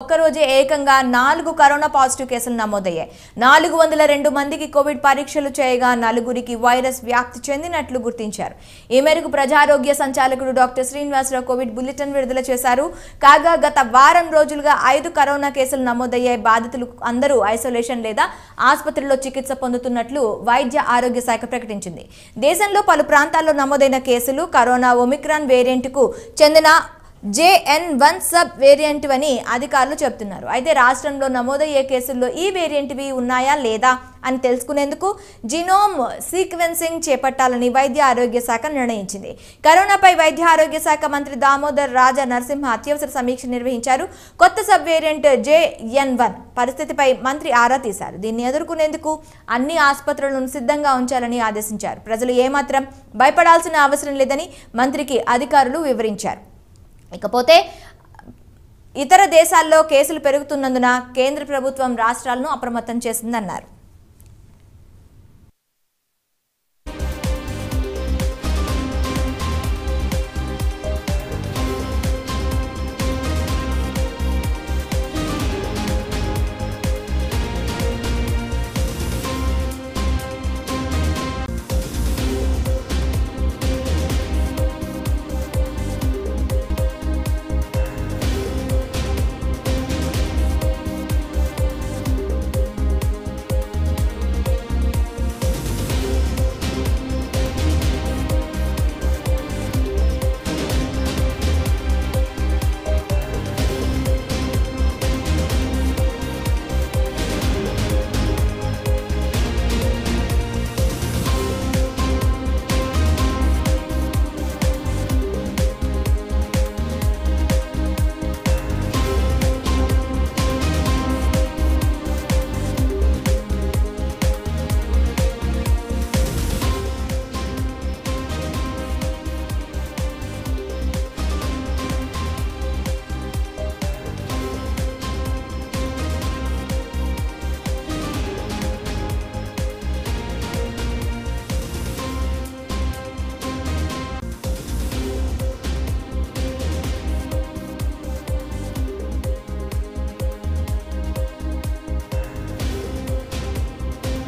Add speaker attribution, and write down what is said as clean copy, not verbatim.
Speaker 1: ఒక్కరోజే ఏకంగా 4 corona positive కేసులు నమోదయ్యాయి. 402 మందికి కోవిడ్ పరీక్షలు చేయగా 4గురికి వైరస్ వ్యాప్తి చెందినట్లు గుర్తించారు. ఈ మేరకు ప్రజారోగ్య సంచాలకుడు డాక్టర్ శ్రీనివాసరావు కోవిడ్ బులెటిన్ విడుదల చేశారు. కాగా గత వారం రోజులుగా 5 కరోనా కేసులు నమోదయ్యాయి. బాధితులు అందరూ ఐసోలేషన్ లేదా ఆసుపత్రిలో చికిత్స పొందుతున్నట్లు వైద్య ఆరోగ్య శాఖ ప్రకటించింది. దేశంలో పలు ప్రాంతాల్లో నమోదైన కేసులు కరోనా ఒమిక్రాన్ వేరియంట్కు చెందిన JN.1 సబ్ వేరియంట్ అని అధికారులు చెబుతున్నారు. అయితే రాష్ట్రంలో నమోదయ్యే కేసుల్లో ఈ వేరియంట్వి ఉన్నాయా లేదా అని తెలుసుకునేందుకు జీనోమ్ సీక్వెన్సింగ్ చేపట్టాలని వైద్య ఆరోగ్య శాఖ నిర్ణయించింది. కరోనాపై వైద్య ఆరోగ్య శాఖ మంత్రి దామోదర్ రాజ నరసింహ అత్యవసర సమీక్ష నిర్వహించారు. కొత్త సబ్ వేరియంట్ JN.1 పరిస్థితిపై మంత్రి ఆరా తీశారు. దీన్ని ఎదుర్కొనేందుకు అన్ని ఆసుపత్రులను సిద్ధంగా ఉంచాలని ఆదేశించారు. ప్రజలు ఏమాత్రం భయపడాల్సిన అవసరం లేదని మంత్రికి అధికారులు వివరించారు. ఇకపోతే ఇతర దేశాల్లో కేసులు పెరుగుతున్నందున కేంద్ర ప్రభుత్వం రాష్ట్రాలను అప్రమత్తం చేసిందన్నారు.